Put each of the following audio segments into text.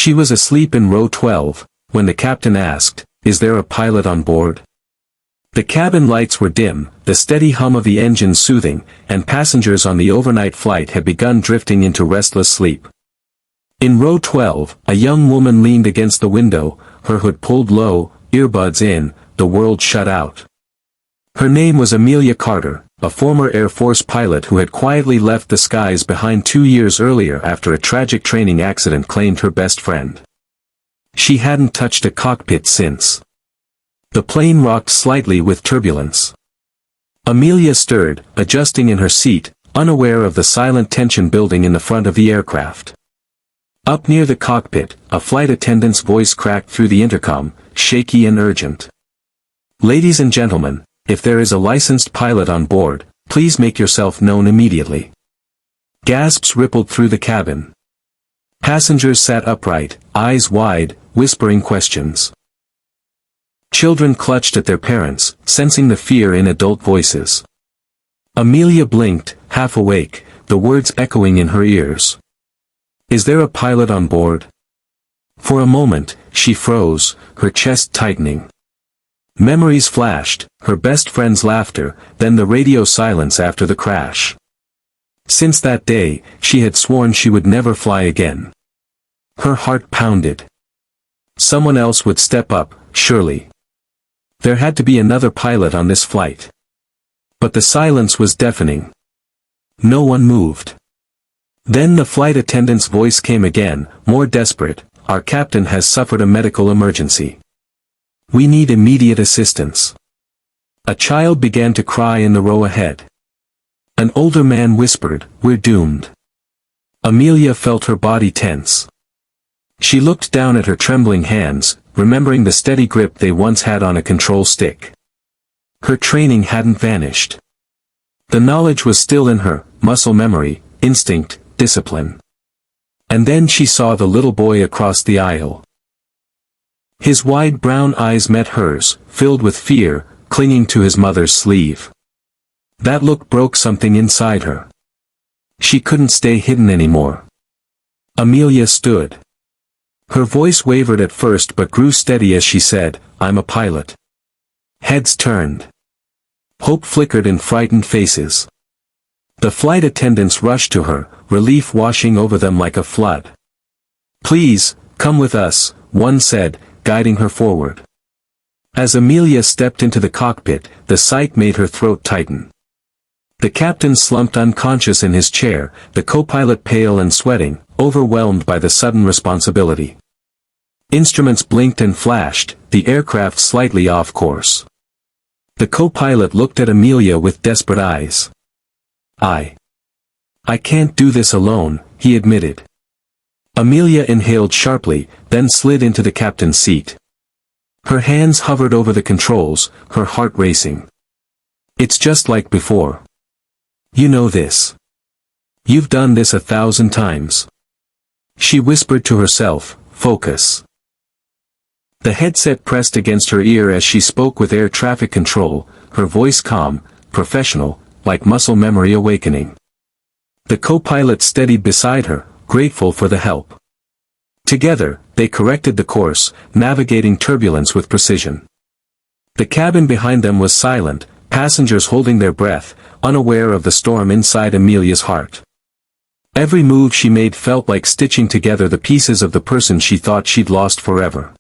She was asleep in row 12, when the captain asked, "Is there a pilot on board?" The cabin lights were dim, the steady hum of the engine soothing, and passengers on the overnight flight had begun drifting into restless sleep. In row 12, a young woman leaned against the window, her hood pulled low, earbuds in, the world shut out. Her name was Amelia Carter, a former Air Force pilot who had quietly left the skies behind 2 years earlier after a tragic training accident claimed her best friend. She hadn't touched a cockpit since. The plane rocked slightly with turbulence. Amelia stirred, adjusting in her seat, unaware of the silent tension building in the front of the aircraft. Up near the cockpit, a flight attendant's voice cracked through the intercom, shaky and urgent. "Ladies and gentlemen, if there is a licensed pilot on board, please make yourself known immediately." Gasps rippled through the cabin. Passengers sat upright, eyes wide, whispering questions. Children clutched at their parents, sensing the fear in adult voices. Amelia blinked, half awake, the words echoing in her ears. "Is there a pilot on board?" For a moment, she froze, her chest tightening. Memories flashed, her best friend's laughter, then the radio silence after the crash. Since that day, she had sworn she would never fly again. Her heart pounded. Someone else would step up, surely. There had to be another pilot on this flight. But the silence was deafening. No one moved. Then the flight attendant's voice came again, more desperate, "Our captain has suffered a medical emergency. We need immediate assistance." A child began to cry in the row ahead. An older man whispered, "We're doomed." Amelia felt her body tense. She looked down at her trembling hands, remembering the steady grip they once had on a control stick. Her training hadn't vanished. The knowledge was still in her, muscle memory, instinct, discipline. And then she saw the little boy across the aisle. His wide brown eyes met hers, filled with fear, clinging to his mother's sleeve. That look broke something inside her. She couldn't stay hidden anymore. Amelia stood. Her voice wavered at first but grew steady as she said, "I'm a pilot." Heads turned. Hope flickered in frightened faces. The flight attendants rushed to her, relief washing over them like a flood. "Please, come with us," one said, guiding her forward. As Amelia stepped into the cockpit, the sight made her throat tighten. The captain slumped unconscious in his chair, the co-pilot pale and sweating, overwhelmed by the sudden responsibility. Instruments blinked and flashed, the aircraft slightly off course. The co-pilot looked at Amelia with desperate eyes. I can't do this alone," he admitted. Amelia inhaled sharply, then slid into the captain's seat. Her hands hovered over the controls, her heart racing. "It's just like before. You know this. You've done this 1,000 times." She whispered to herself, "Focus." The headset pressed against her ear as she spoke with air traffic control, her voice calm, professional, like muscle memory awakening. The co-pilot steadied beside her, grateful for the help. Together, they corrected the course, navigating turbulence with precision. The cabin behind them was silent, passengers holding their breath, unaware of the storm inside Amelia's heart. Every move she made felt like stitching together the pieces of the person she thought she'd lost forever.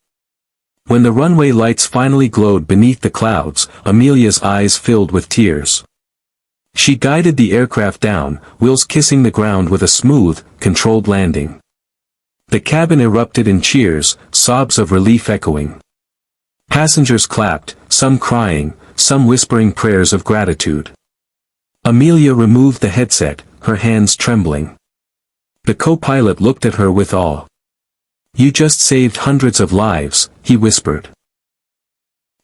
When the runway lights finally glowed beneath the clouds, Amelia's eyes filled with tears. She guided the aircraft down, wheels kissing the ground with a smooth, controlled landing. The cabin erupted in cheers, sobs of relief echoing. Passengers clapped, some crying, some whispering prayers of gratitude. Amelia removed the headset, her hands trembling. The co-pilot looked at her with awe. "You just saved hundreds of lives," he whispered.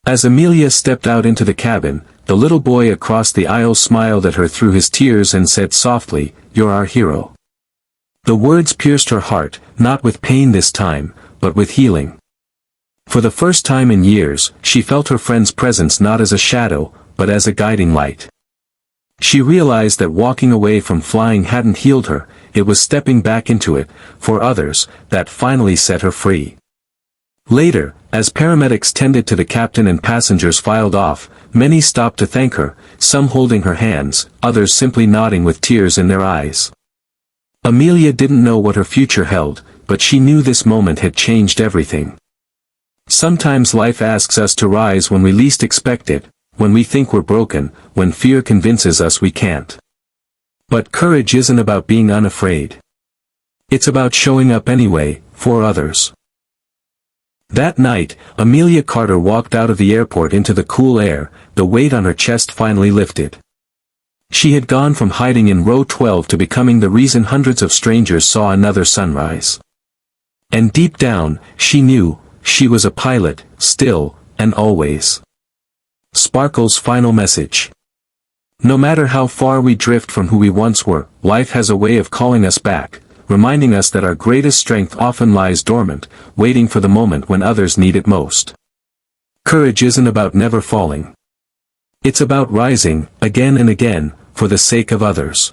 As Amelia stepped out into the cabin, the little boy across the aisle smiled at her through his tears and said softly, "You're our hero." The words pierced her heart, not with pain this time, but with healing. For the first time in years, she felt her friend's presence not as a shadow, but as a guiding light. She realized that walking away from flying hadn't healed her, it was stepping back into it, for others, that finally set her free. Later, as paramedics tended to the captain and passengers filed off, many stopped to thank her, some holding her hands, others simply nodding with tears in their eyes. Amelia didn't know what her future held, but she knew this moment had changed everything. Sometimes life asks us to rise when we least expect it, when we think we're broken, when fear convinces us we can't. But courage isn't about being unafraid. It's about showing up anyway, for others. That night, Amelia Carter walked out of the airport into the cool air, the weight on her chest finally lifted. She had gone from hiding in row 12 to becoming the reason hundreds of strangers saw another sunrise. And deep down, she knew, she was a pilot, still, and always. Sparkle's final message. No matter how far we drift from who we once were, life has a way of calling us back, reminding us that our greatest strength often lies dormant, waiting for the moment when others need it most. Courage isn't about never falling. It's about rising, again and again, for the sake of others.